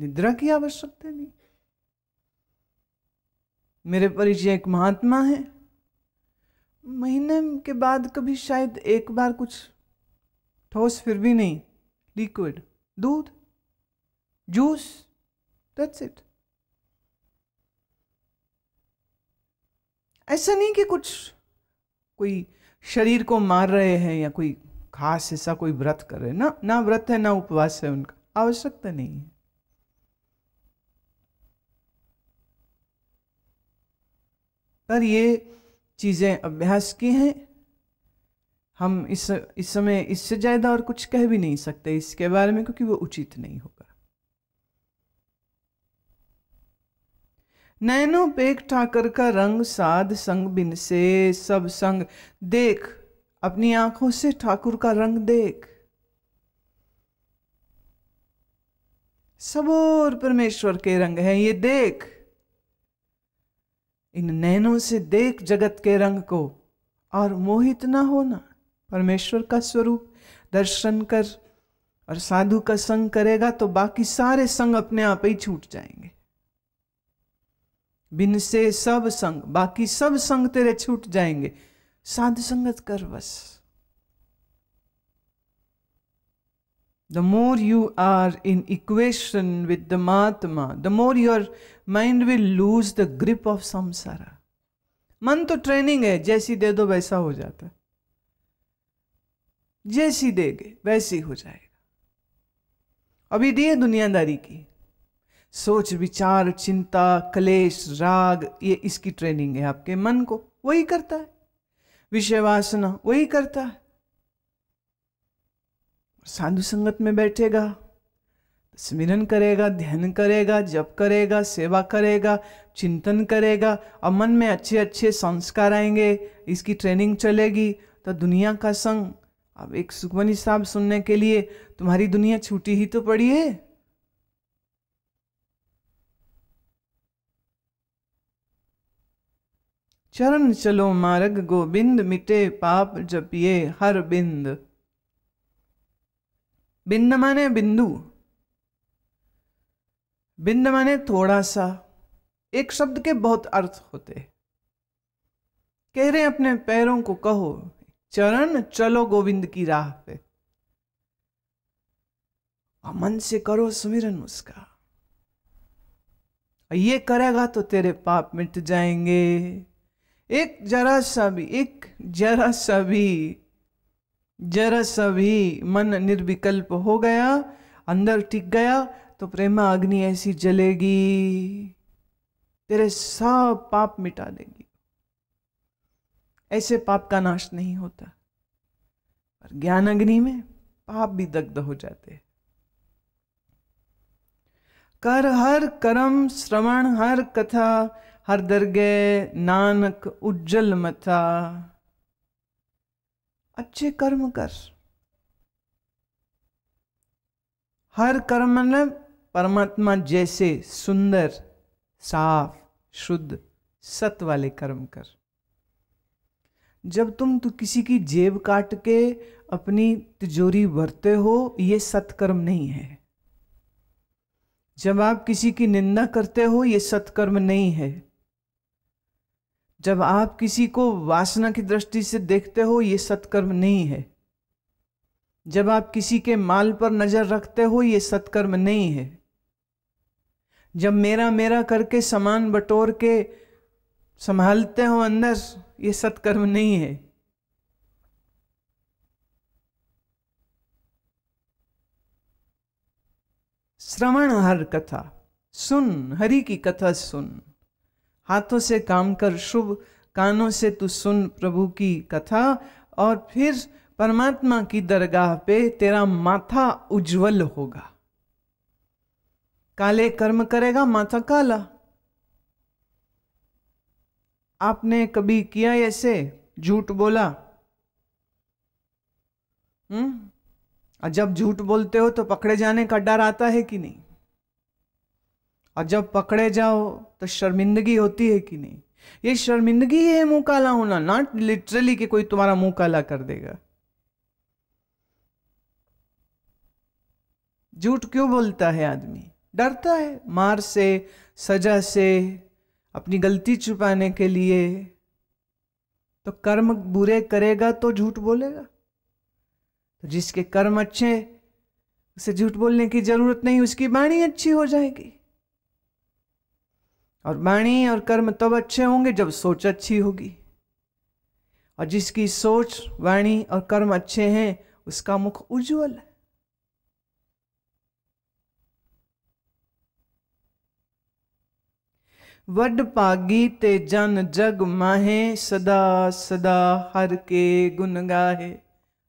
निद्रा की आवश्यकता नहीं। मेरे परिचय एक महात्मा है, महीने के बाद कभी शायद एक बार कुछ ठोस, फिर भी नहीं, लिक्विड, दूध, जूस, दैट्स इट। ऐसा नहीं कि कुछ कोई शरीर को मार रहे हैं या कोई खास ऐसा कोई व्रत कर रहे हैं, ना, ना व्रत है ना उपवास है, उनका आवश्यकता नहीं है। पर ये चीजें अभ्यास की हैं। हम इस समय इससे ज्यादा और कुछ कह भी नहीं सकते इसके बारे में, क्योंकि वो उचित नहीं होगा। नैनो पेक ठाकर का रंग साध संग बिन से सब संग। देख, अपनी आंखों से ठाकुर का रंग देख, सब और परमेश्वर के रंग हैं, ये देख। इन नैनों से देख जगत के रंग को और मोहित ना होना। परमेश्वर का स्वरूप दर्शन कर और साधु का संग करेगा तो बाकी सारे संग अपने आप ही छूट जाएंगे। बिन से सब संग, बाकी सब संग तेरे छूट जाएंगे। साधु संगत कर बस। The more you are in equation with the Mahatma, the more your mind will lose the grip of samsara. मन तो ट्रेनिंग है, जैसी दे दो वैसा हो जाता है, जैसी देगे वैसी हो जाएगा। अभी दिए दुनियादारी की सोच विचार चिंता कलेश राग, ये इसकी ट्रेनिंग है आपके मन को, वही करता है। विषय वासना वही करता है। साधु संगत में बैठेगा, स्मरण करेगा, ध्यान करेगा, जप करेगा, सेवा करेगा, चिंतन करेगा और मन में अच्छे अच्छे संस्कार आएंगे, इसकी ट्रेनिंग चलेगी तो दुनिया का संग। अब एक सुखमनी साहब सुनने के लिए तुम्हारी दुनिया छूटी ही तो पड़ी है। चरण चलो मार्ग गोविंद, मिटे पाप जपिए हर बिंद। बिंद माने बिंदु, बिंद माने थोड़ा सा। एक शब्द के बहुत अर्थ होते। कह रहे अपने पैरों को कहो, चरण चलो गोविंद की राह पे, और मन से करो सुमिरन उसका। ये करेगा तो तेरे पाप मिट जाएंगे। एक जरा सा भी मन निर्विकल्प हो गया, अंदर टिक गया तो प्रेमा अग्नि ऐसी जलेगी, तेरे सब पाप मिटा देगी। ऐसे पाप का नाश नहीं होता, पर ज्ञान अग्नि में पाप भी दग्ध हो जाते। कर हर कर्म श्रवण हर कथा, हर दरगे नानक उज्जल मथा। अच्छे कर्म कर। हर कर्म में परमात्मा जैसे सुंदर साफ शुद्ध सत वाले कर्म कर। जब तुम किसी की जेब काट के अपनी तिजोरी भरते हो, ये सत्कर्म नहीं है। जब आप किसी की निंदा करते हो, ये सत्कर्म नहीं है। जब आप किसी को वासना की दृष्टि से देखते हो, ये सत्कर्म नहीं है। जब आप किसी के माल पर नजर रखते हो, ये सत्कर्म नहीं है। जब मेरा मेरा करके सामान बटोर के संभालते हो अंदर, ये सत्कर्म नहीं है। श्रवण हर कथा, सुन हरि की कथा सुन। हाथों से काम कर शुभ, कानों से तू सुन प्रभु की कथा, और फिर परमात्मा की दरगाह पे तेरा माथा उज्जवल होगा। काले कर्म करेगा, माथा काला। आपने कभी किया ऐसे, झूठ बोला? और जब झूठ बोलते हो तो पकड़े जाने का डर आता है कि नहीं? और जब पकड़े जाओ तो शर्मिंदगी होती है कि नहीं? ये शर्मिंदगी है मुंह काला होना, नॉट लिटरली कि कोई तुम्हारा मुंह काला कर देगा। झूठ क्यों बोलता है आदमी? डरता है मार से, सजा से, अपनी गलती छुपाने के लिए। तो कर्म बुरे करेगा तो झूठ बोलेगा। तो जिसके कर्म अच्छे, उसे झूठ बोलने की जरूरत नहीं, उसकी वाणी अच्छी हो जाएगी। और वाणी और कर्म तब अच्छे होंगे जब सोच अच्छी होगी। और जिसकी सोच, वाणी और कर्म अच्छे हैं, उसका मुख उज्जवल है। वड पागी ते जन जग माहे, सदा सदा हर के गुण गाहे।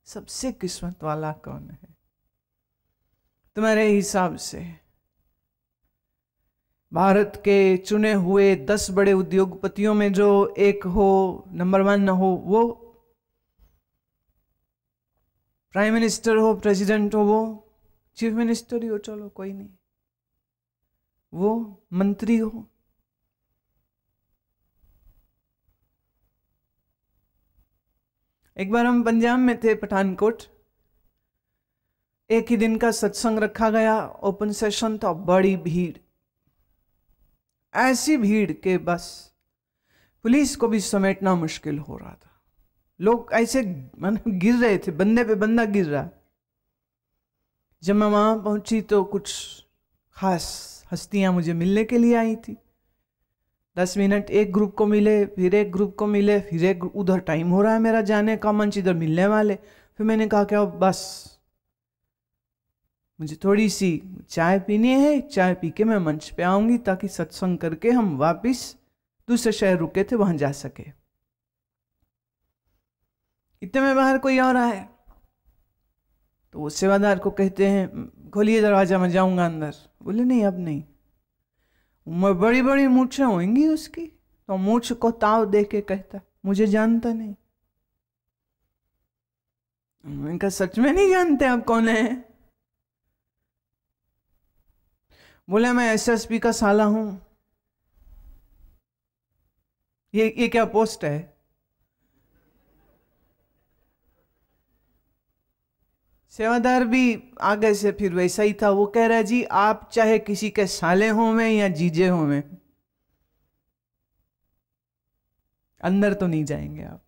सबसे किस्मत वाला कौन है तुम्हारे हिसाब से? भारत के चुने हुए 10 बड़े उद्योगपतियों में जो एक हो, नंबर 1 न हो, वो प्राइम मिनिस्टर हो, प्रेसिडेंट हो, वो चीफ मिनिस्टर ही हो, चलो कोई नहीं, वो मंत्री हो, एक बार हम पंजाब में थे, पठानकोट। एक ही दिन का सत्संग रखा गया, ओपन सेशन था, बड़ी भीड़, ऐसी भीड़ के बस पुलिस को भी समेटना मुश्किल हो रहा था। लोग ऐसे गिर रहे थे, बंदे पे बंदा गिर रहा। जब मैं वहां पहुंची तो कुछ खास हस्तियां मुझे मिलने के लिए आई थी। 10 मिनट एक ग्रुप को मिले, फिर एक ग्रुप को मिले, फिर एक, उधर टाइम हो रहा है मेरा जाने का, मंच इधर मिलने वाले। फिर मैंने कहा क्या बस मुझे थोड़ी सी चाय पीनी है, चाय पी के मैं मंच पे आऊंगी ताकि सत्संग करके हम वापिस दूसरे शहर रुके थे वहां जा सके। इतने में बाहर कोई और आए तो वो सेवादार को कहते हैं खोलिए दरवाजा, मैं जाऊंगा अंदर। बोले नहीं अब नहीं, बड़ी बड़ी मूछें होंगी उसकी, तो मूछ को ताव दे के कहता मुझे जानता नहीं। मैंने कहा सच में नहीं जानते आप कौन है? बोले मैं एसएसपी का साला हूं। ये क्या पोस्ट है? सेवादार भी आगे से फिर वैसा ही था, वो कह रहा है जी आप चाहे किसी के साले हो में या जीजे हो में, अंदर तो नहीं जाएंगे आप,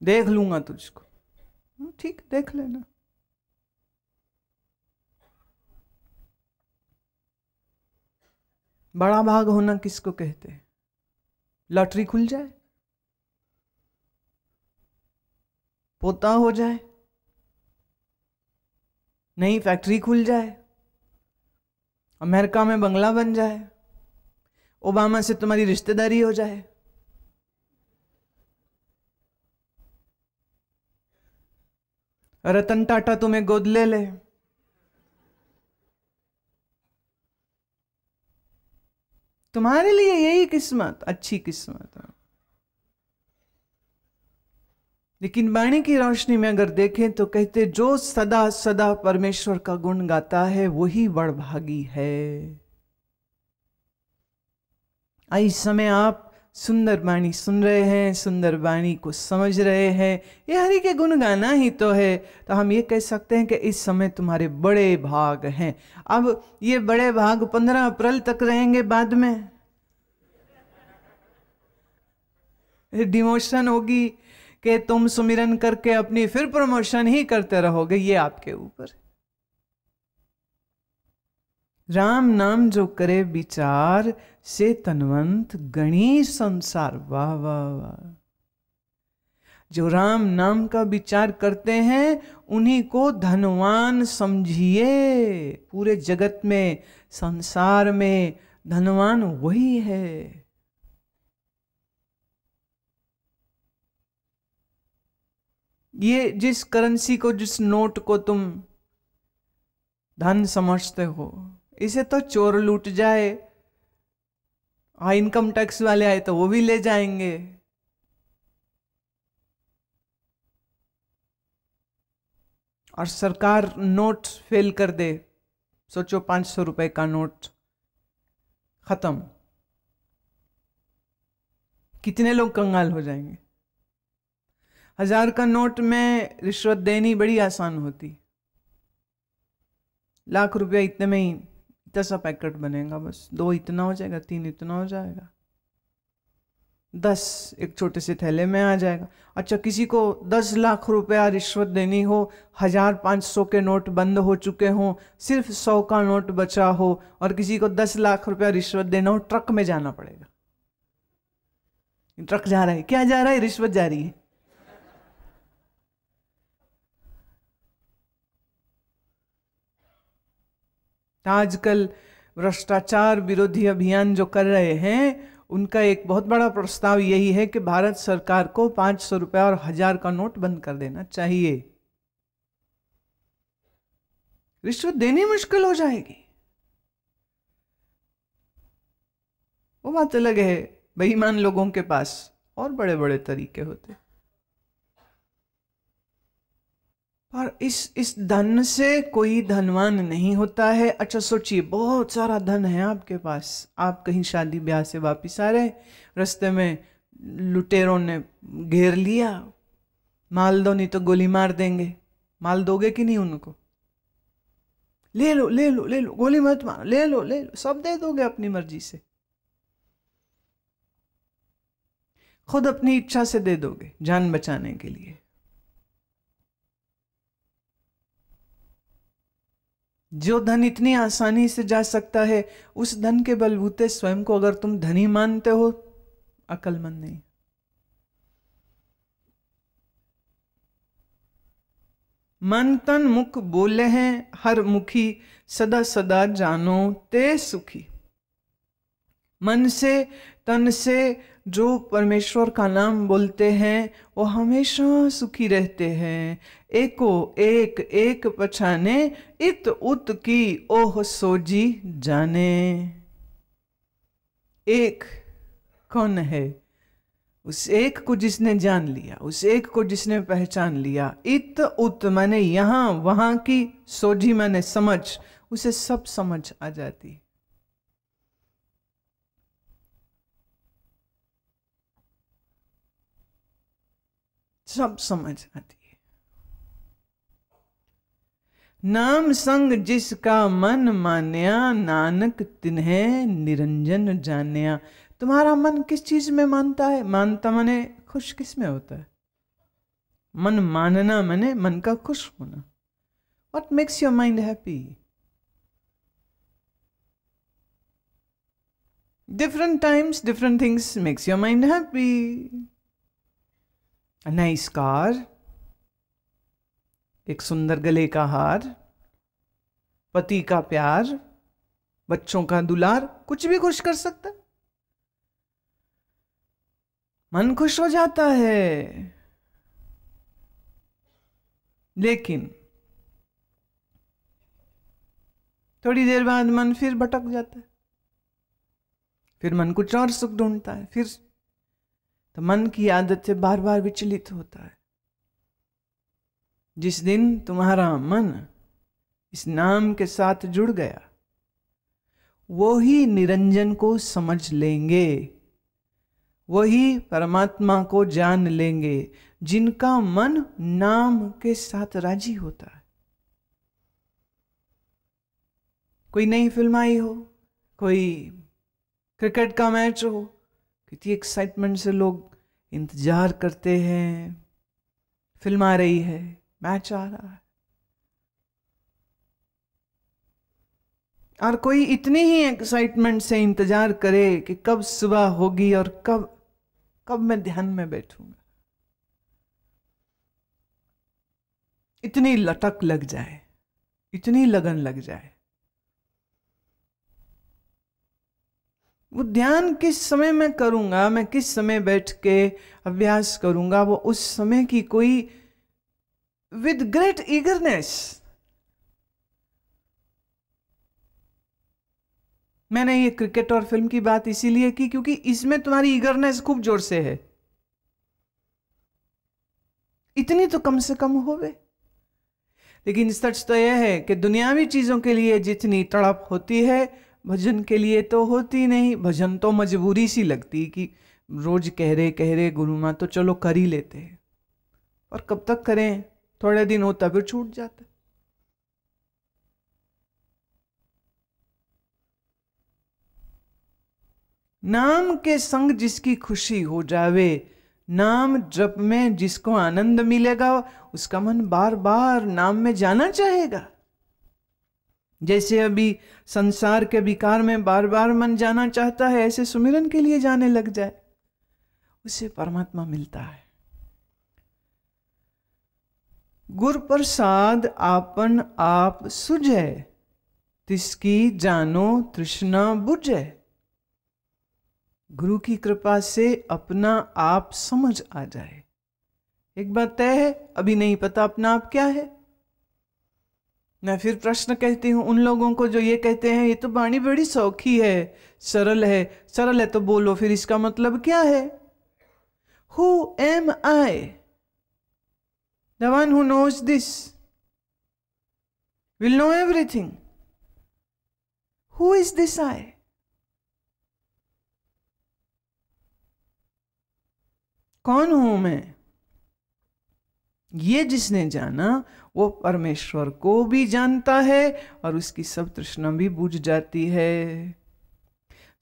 देख लूंगा तुझको। ठीक देख लेना। बड़ा भाग होना किसको कहते हैं? लॉटरी खुल जाए, पोता हो जाए, नई फैक्ट्री खुल जाए, अमेरिका में बंगला बन जाए, ओबामा से तुम्हारी रिश्तेदारी हो जाए, रतन टाटा तुम्हें गोद ले ले। तुम्हारे लिए यही किस्मत, अच्छी किस्मत है। लेकिन वाणी की रोशनी में अगर देखें तो कहते जो सदा सदा परमेश्वर का गुण गाता है वही बड़भागी है। इस समय आप सुंदर वाणी सुन रहे हैं, सुंदर वाणी को समझ रहे हैं, ये हरि के गुण गाना ही तो है। तो हम ये कह सकते हैं कि इस समय तुम्हारे बड़े भाग हैं। अब ये बड़े भाग 15 अप्रैल तक रहेंगे, बाद में डिमोशन होगी कि तुम सुमिरन करके अपनी फिर प्रमोशन ही करते रहोगे, ये आपके ऊपर। राम नाम जो करे विचार, से तनवंत गणेश संसार। वाह वाह वाह। जो राम नाम का विचार करते हैं उन्हीं को धनवान समझिए। पूरे जगत में, संसार में धनवान वही है। ये जिस करेंसी को, जिस नोट को तुम धन समझते हो, इसे तो चोर लूट जाए, इनकम टैक्स वाले आए तो वो भी ले जाएंगे। और सरकार नोट फेल कर दे, सोचो 500 रुपए का नोट खत्म, कितने लोग कंगाल हो जाएंगे। 1000 का नोट में रिश्वत देनी बड़ी आसान होती, लाख रुपया इतने में ही इतना सा पैकेट बनेगा, बस 2 इतना हो जाएगा, 3 इतना हो जाएगा, 10 एक छोटे से थैले में आ जाएगा। अच्छा, किसी को 10 लाख रुपया रिश्वत देनी हो, 1500 के नोट बंद हो चुके हों, सिर्फ 100 का नोट बचा हो, और किसी को 10 लाख रुपया रिश्वत देना हो, ट्रक में जाना पड़ेगा। ट्रक जा रहा है, क्या जा रहा है? रिश्वत जा रही है। आजकल भ्रष्टाचार विरोधी अभियान जो कर रहे हैं, उनका एक बहुत बड़ा प्रस्ताव यही है कि भारत सरकार को 500 रुपया और 1000 का नोट बंद कर देना चाहिए। रिश्वत देनी मुश्किल हो जाएगी। वो बात अलग है, बेईमान लोगों के पास और बड़े बड़े तरीके होते। और इस धन से कोई धनवान नहीं होता है। अच्छा सोचिए, बहुत सारा धन है आपके पास, आप कहीं शादी ब्याह से वापस आ रहे, रास्ते में लुटेरों ने घेर लिया, माल दो नहीं तो गोली मार देंगे। माल दोगे कि नहीं उनको? ले लो ले लो ले लो, गोली मत मारो, ले लो ले लो, सब दे दोगे अपनी मर्जी से, खुद अपनी इच्छा से दे दोगे जान बचाने के लिए। जो धन इतनी आसानी से जा सकता है, उस धन के बलबूते स्वयं को अगर तुम धनी मानते हो, अक्लमंद नहीं। मन तन मुख बोले हैं हर मुखी, सदा सदा जानो ते सुखी। मन से तन से जो परमेश्वर का नाम बोलते हैं, वो हमेशा सुखी रहते हैं। एको एक एक पछाने, इत उत की ओह सोजी जाने। एक कौन है? उस एक को जिसने जान लिया, उस एक को जिसने पहचान लिया। इत उत माने यहां वहां की, सोजी माने समझ, उसे सब समझ आ जाती। सब समझ आती है। नाम संग जिसका मन मान्या, नानक तिन्हें निरंजन जान्या। तुम्हारा मन किस चीज में मानता है? मानता माने खुश किस में होता है? मन मानना माने मन का खुश होना। What makes your mind happy? Different times, different things makes your mind happy. A nice car, एक सुंदर गले का हार, पति का प्यार, बच्चों का दुलार, कुछ भी खुश कर सकता है। मन खुश हो जाता है। लेकिन थोड़ी देर बाद मन फिर भटक जाता है, फिर मन कुछ और सुख ढूंढता है, फिर तो मन की आदत से बार बार विचलित होता है। जिस दिन तुम्हारा मन इस नाम के साथ जुड़ गया, वो ही निरंजन को समझ लेंगे, वही परमात्मा को जान लेंगे, जिनका मन नाम के साथ राजी होता है। कोई नई फिल्म आई हो, कोई क्रिकेट का मैच हो, कितनी एक्साइटमेंट से लोग इंतजार करते हैं, फिल्म आ रही है, मैच आ रहा है। और कोई इतनी ही एक्साइटमेंट से इंतजार करे कि कब सुबह होगी और कब मैं ध्यान में बैठूंगा, इतनी लटक लग जाए, इतनी लगन लग जाए। वो ध्यान किस समय मैं करूंगा, मैं किस समय बैठ के अभ्यास करूंगा, वो उस समय की कोई विद ग्रेट ईगरनेस। मैंने ये क्रिकेट और फिल्म की बात इसीलिए की क्योंकि इसमें तुम्हारी ईगरनेस खूब जोर से है। इतनी तो कम से कम होवे। लेकिन सच तो यह है कि दुनियावी चीजों के लिए जितनी तड़प होती है, भजन के लिए तो होती नहीं। भजन तो मजबूरी सी लगती कि रोज कह रहे गुरु माँ तो चलो कर ही लेते हैं, और कब तक करें, थोड़े दिन होता फिर छूट जाता। नाम के संग जिसकी खुशी हो जावे, नाम जप में जिसको आनंद मिलेगा, उसका मन बार बार नाम में जाना चाहेगा। जैसे अभी संसार के विकार में बार बार मन जाना चाहता है, ऐसे सुमिरन के लिए जाने लग जाए, उसे परमात्मा मिलता है। गुर प्रसाद आपन आप सुझे, तिसकी जानो तृष्णा बुझे। गुरु की कृपा से अपना आप समझ आ जाए। एक बात तय है, अभी नहीं पता अपना आप क्या है। मैं फिर प्रश्न कहती हूं उन लोगों को जो ये कहते हैं ये तो वाणी बड़ी सौखी है, सरल है। सरल है तो बोलो, फिर इसका मतलब क्या है? Who am I? The one who knows this will know everything. Who is this I? कौन हूं मैं? ये जिसने जाना वो परमेश्वर को भी जानता है और उसकी सब तृष्णा भी बुझ जाती है।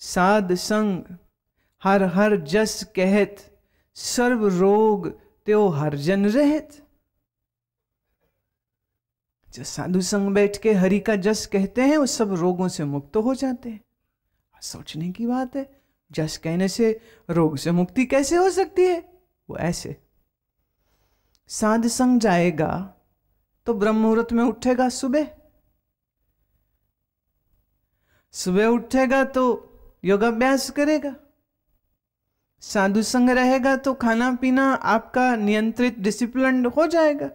साध संग हर हर जस कहत, सर्व रोग त्यो हर जन रहत। जो साधु संग बैठ के हरि का जस कहते हैं वो सब रोगों से मुक्त हो जाते हैं। सोचने की बात है, जस कहने से रोग से मुक्ति कैसे हो सकती है? वो ऐसे साध संग जाएगा तो ब्रह्म मुहूर्त में उठेगा, सुबह सुबह उठेगा तो योगाभ्यास करेगा। साधु संग रहेगा तो खाना पीना आपका नियंत्रित, डिसिप्लिन हो जाएगा।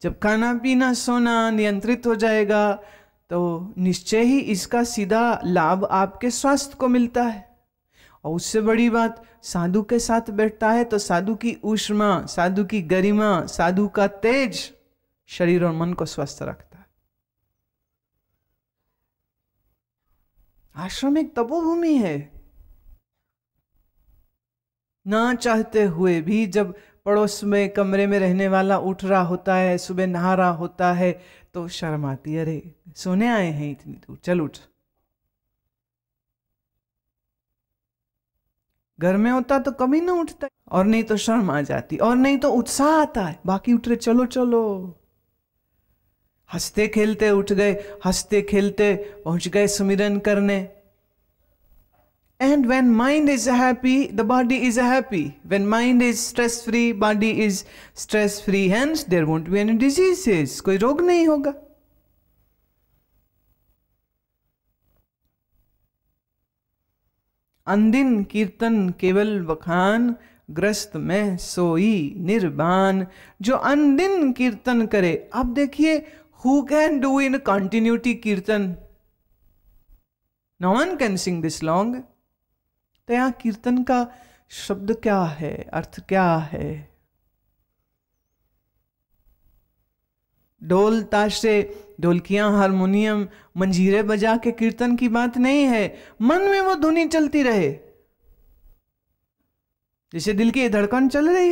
जब खाना पीना सोना नियंत्रित हो जाएगा तो निश्चय ही इसका सीधा लाभ आपके स्वास्थ्य को मिलता है। और उससे बड़ी बात, साधु के साथ बैठता है तो साधु की ऊष्मा, साधु की गरिमा, साधु का तेज शरीर और मन को स्वस्थ रखता है। आश्रम एक तपोभूमि है। ना चाहते हुए भी जब पड़ोस में कमरे में रहने वाला उठ रहा होता है, सुबह नहा रहा होता है, तो शर्म आती है, अरे सोने आए हैं इतनी दूर, चल उठ। घर में होता तो कभी ना उठता, और नहीं तो शर्म आ जाती, और नहीं तो उत्साह आता है, बाकी उठ रहे, चलो चलो। हंसते खेलते उठ गए, हंसते खेलते पहुंच गए सुमिरन करने। And when mind is happy, the body is happy. When mind is stress free, body is stress free. Hence, there won't be any diseases. कोई रोग नहीं होगा। अंदिन कीर्तन केवल बखान, ग्रस्त में सोई निर्वाण। जो अनदिन कीर्तन करे, अब देखिए, who can do in continuity कीर्तन? No one can sing this long. तो यहां कीर्तन का शब्द क्या है, अर्थ क्या है? ढोल ताशे, ढोलकियां, हारमोनियम, मंजीरे बजा के कीर्तन की बात नहीं है। मन में वो धुनी चलती रहे, जैसे दिल की धड़कन चल रही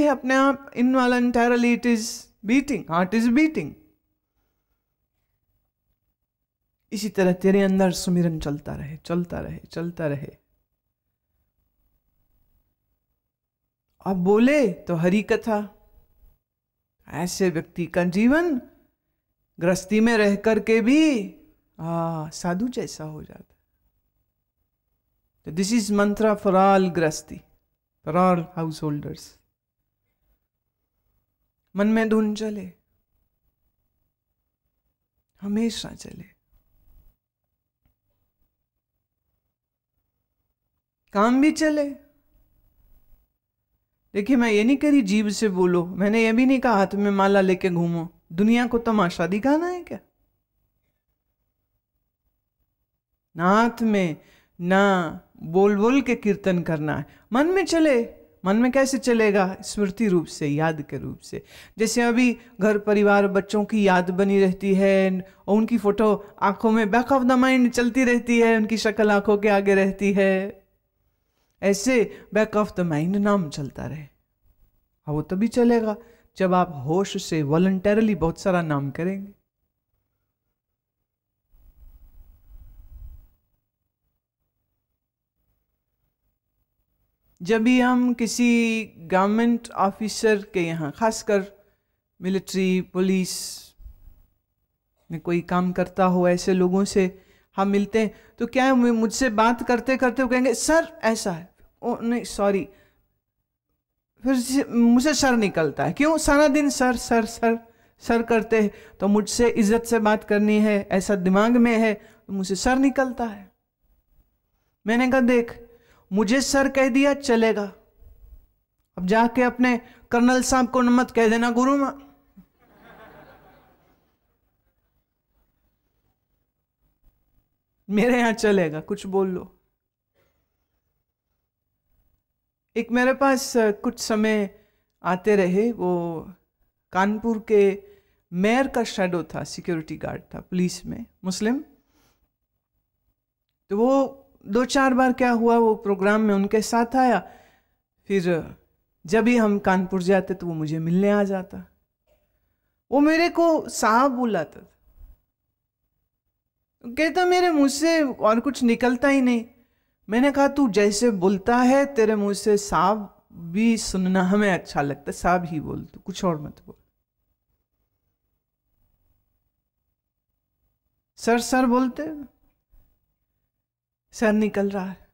है अपने आप, involuntarily it is beating, heart is beating. इसी तरह तेरे अंदर सुमिरन चलता रहे, चलता रहे, चलता रहे। अब बोले तो हरि कथा। ऐसे व्यक्ति का जीवन गृहस्थी में रह करके भी साधु जैसा हो जाता है। तो दिस इज मंत्र फॉर ऑल गृहस्थी, फॉर ऑल हाउस होल्डर्स। मन में धुन चले, हमेशा चले। काम भी चले। देखिए, मैं ये नहीं करी जीभ से बोलो, मैंने ये भी नहीं कहा हाथ में माला लेके घूमो। दुनिया को तमाशा दिखाना है क्या? ना हाथ में, ना बोल बोल के कीर्तन करना है, मन में चले। मन में कैसे चलेगा? स्मृति रूप से, याद के रूप से। जैसे अभी घर परिवार बच्चों की याद बनी रहती है और उनकी फोटो आंखों में बैक ऑफ द माइंड चलती रहती है, उनकी शक्ल आंखों के आगे रहती है। ऐसे बैक ऑफ द माइंड नाम चलता रहे। हाँ, वो तभी चलेगा जब आप होश से वॉलंटरली बहुत सारा नाम करेंगे। जब भी हम किसी गवर्नमेंट ऑफिसर के यहाँ, खासकर मिलिट्री पुलिस में कोई काम करता हो, ऐसे लोगों से हम मिलते हैं तो क्या है, मुझसे बात करते करते वो कहेंगे सर ऐसा है, ओ नहीं सॉरी, फिर मुझे सर निकलता है। क्यों? सारा दिन सर सर सर सर करते हैं, तो मुझसे इज्जत से बात करनी है ऐसा दिमाग में है, तो मुझसे सर निकलता है। मैंने कहा देख, मुझे सर कह दिया चलेगा, अब जाके अपने कर्नल साहब को मत कह देना गुरु मां। मेरे यहां चलेगा, कुछ बोल लो। एक मेरे पास कुछ समय आते रहे, वो कानपुर के मेयर का शैडो था, सिक्योरिटी गार्ड था पुलिस में, मुस्लिम। तो वो 2-4 बार क्या हुआ, वो प्रोग्राम में उनके साथ आया, फिर जब भी हम कानपुर जाते तो वो मुझे मिलने आ जाता। वो मेरे को साहब बुलाता था, कहता मेरे मुंह से और कुछ निकलता ही नहीं। मैंने कहा तू जैसे बोलता है तेरे मुंह से साहब भी सुनना हमें अच्छा लगता है, साहब ही बोल, तू कुछ और मत बोल। सर सर बोलते, सर निकल रहा है।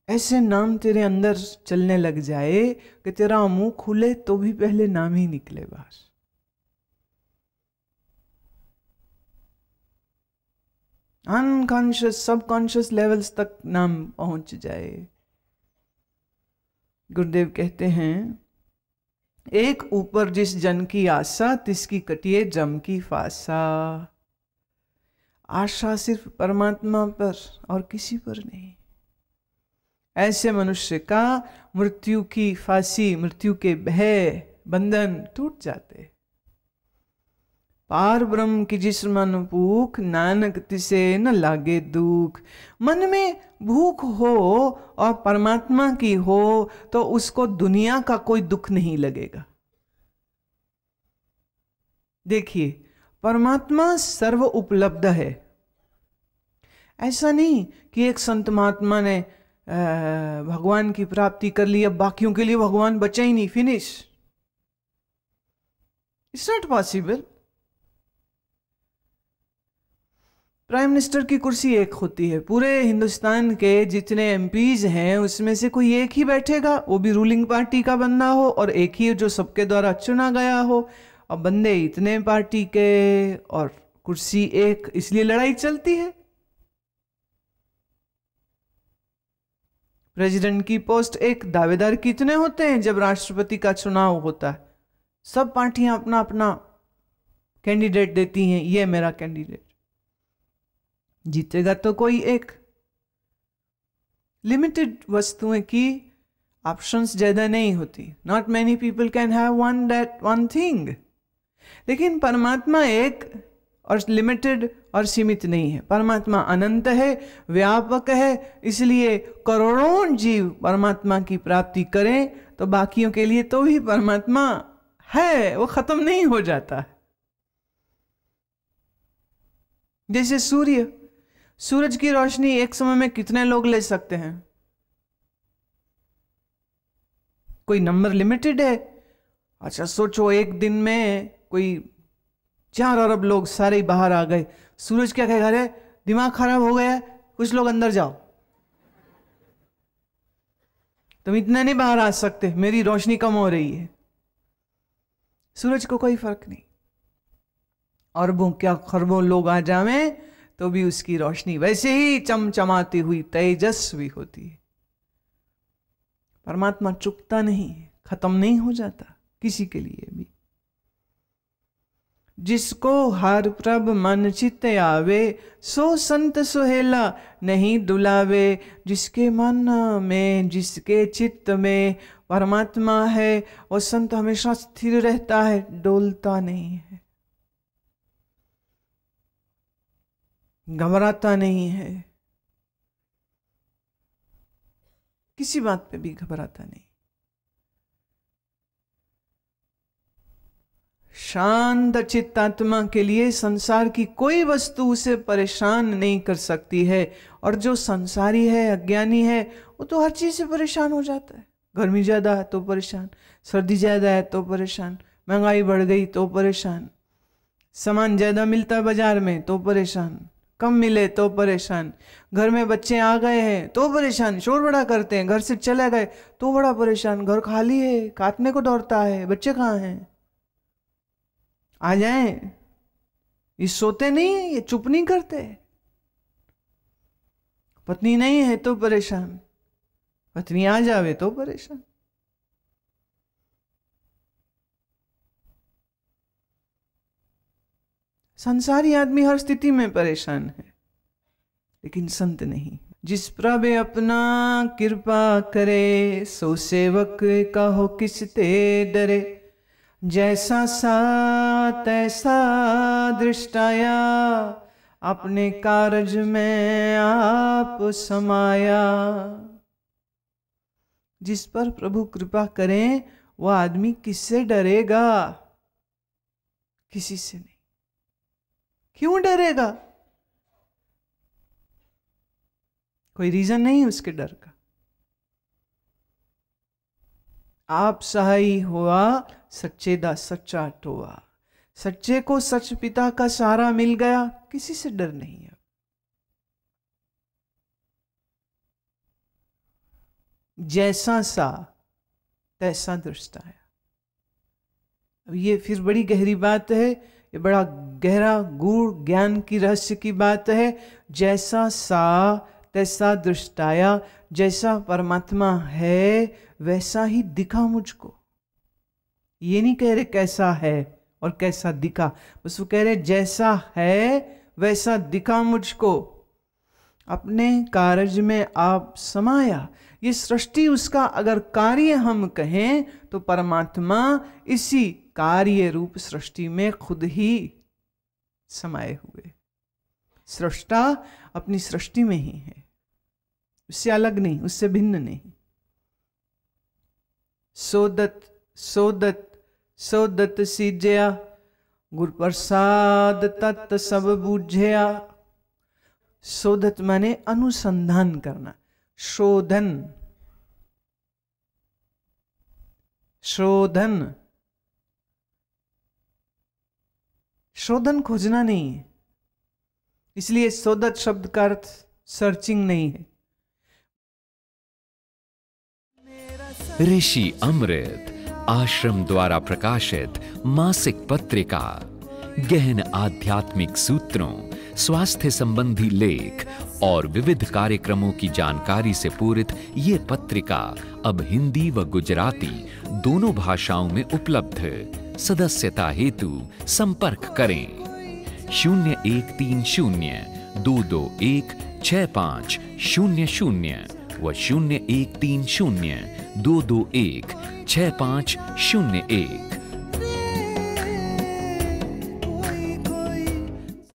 ऐसे नाम तेरे अंदर चलने लग जाए कि तेरा मुंह खुले तो भी पहले नाम ही निकले बाहर। अनकॉन्शियस सबकॉन्शियस लेवल्स तक नाम पहुंच जाए। गुरुदेव कहते हैं, एक ऊपर जिस जन की आशा, तिसकी कटिए जम की फासा। आशा सिर्फ परमात्मा पर और किसी पर नहीं। ऐसे मनुष्य का मृत्यु की फांसी, मृत्यु के भय बंधन टूट जाते। पार ब्रह्म की जिस मन भूख, नानक तिसे न लागे दुख। मन में भूख हो और परमात्मा की हो तो उसको दुनिया का कोई दुख नहीं लगेगा। देखिए, परमात्मा सर्व उपलब्ध है। ऐसा नहीं कि एक संत महात्मा ने भगवान की प्राप्ति कर ली, अब बाकियों के लिए भगवान बचा ही नहीं, finish. It's not possible. Prime minister की कुर्सी एक होती है, पूरे हिंदुस्तान के जितने एमपीज हैं उसमें से कोई एक ही बैठेगा, वो भी रूलिंग पार्टी का बंदा हो, और एक ही जो सबके द्वारा चुना गया हो। अब बंदे इतने पार्टी के और कुर्सी एक, इसलिए लड़ाई चलती है। प्रेसिडेंट की पोस्ट एक, दावेदार कितने होते हैं जब राष्ट्रपति का चुनाव होता है? सब पार्टियां अपना अपना कैंडिडेट देती हैं, ये मेरा कैंडिडेट जीतेगा तो कोई एक। लिमिटेड वस्तुएं की ऑप्शंस ज्यादा नहीं होती। Not many people can have one thing. लेकिन परमात्मा एक और लिमिटेड और सीमित नहीं है। परमात्मा अनंत है, व्यापक है, इसलिए करोड़ों जीव परमात्मा की प्राप्ति करें तो बाकियों के लिए तो भी परमात्मा है, वो खत्म नहीं हो जाता है। जैसे सूरज की रोशनी एक समय में कितने लोग ले सकते हैं? कोई नंबर लिमिटेड है। अच्छा सोचो, एक दिन में कोई 4 अरब लोग सारे बाहर आ गए, सूरज क्या कहेगा, अरे दिमाग खराब हो गया, कुछ लोग अंदर जाओ, तुम इतने नहीं बाहर आ सकते, मेरी रोशनी कम हो रही है। सूरज को कोई फर्क नहीं, अरबों क्या खरबों लोग आ जावे तो भी उसकी रोशनी वैसे ही चमचमाती हुई तेजस्वी होती है। परमात्मा चुकता नहीं, खत्म नहीं हो जाता किसी के लिए भी। जिसको हर प्रभ मन चित्त आवे, सो संत सुहेला नहीं डुलावे। जिसके मन में, जिसके चित्त में परमात्मा है, वो संत हमेशा स्थिर रहता है, डोलता नहीं है, घबराता नहीं है, किसी बात पे भी घबराता नहीं। शांत चित्तात्मा के लिए संसार की कोई वस्तु उसे परेशान नहीं कर सकती है। और जो संसारी है, अज्ञानी है, वो तो हर चीज से परेशान हो जाता है। गर्मी ज्यादा है तो परेशान, सर्दी ज्यादा है तो परेशान, महंगाई बढ़ गई तो परेशान, सामान ज्यादा मिलता है बाजार में तो परेशान, कम मिले तो परेशान, घर में बच्चे आ गए हैं तो परेशान, शोर बड़ा करते हैं, घर से चले गए तो बड़ा परेशान, घर खाली है, काटने को दौड़ता है, बच्चे कहाँ हैं, आ जाएं। ये सोते नहीं, ये चुप नहीं करते। पत्नी नहीं है तो परेशान, पत्नी आ जावे तो परेशान। संसारी आदमी हर स्थिति में परेशान है, लेकिन संत नहीं। जिस प्रभु अपना कृपा करे, सो सेवक कहो किस ते डरे। जैसा सा तैसा दृष्टाया, अपने कारज में आप समाया। जिस पर प्रभु कृपा करें वह आदमी किससे डरेगा? किसी से नहीं। क्यों डरेगा? कोई रीजन नहीं उसके डर का। आप सहाय हुआ, सच्चे दा सच्चा टोआ। सच्चे को सच पिता का सहारा मिल गया, किसी से डर नहीं है। जैसा सा तैसा दृष्टाया। अब ये फिर बड़ी गहरी बात है, ये बड़ा गहरा गूढ़ ज्ञान की रहस्य की बात है। जैसा सा तैसा दृष्टाया, जैसा परमात्मा है वैसा ही दिखा मुझको। ये नहीं कह रहे कैसा है और कैसा दिखा, बस वो कह रहे जैसा है वैसा दिखा मुझको। अपने कार्य में आप समाया। ये सृष्टि उसका अगर कार्य हम कहें तो परमात्मा इसी कार्य रूप सृष्टि में खुद ही समाये हुए। सृष्टा अपनी सृष्टि में ही है, उससे अलग नहीं, उससे भिन्न नहीं। सोदत सोदत सोदत सीजया, गुर प्रसाद तत् सब बूझया। शोधत माने अनुसंधान करना, शोधन, शोधन, शोधन खोजना नहीं है। इसलिए शोधत शब्द का अर्थ सर्चिंग नहीं है। ऋषि अमृत आश्रम द्वारा प्रकाशित मासिक पत्रिका, गहन आध्यात्मिक सूत्रों, स्वास्थ्य संबंधी लेख और विविध कार्यक्रमों की जानकारी से पूरित ये पत्रिका अब हिंदी व गुजराती दोनों भाषाओं में उपलब्ध है। सदस्यता हेतु संपर्क करें 013022165000 व 013022165001।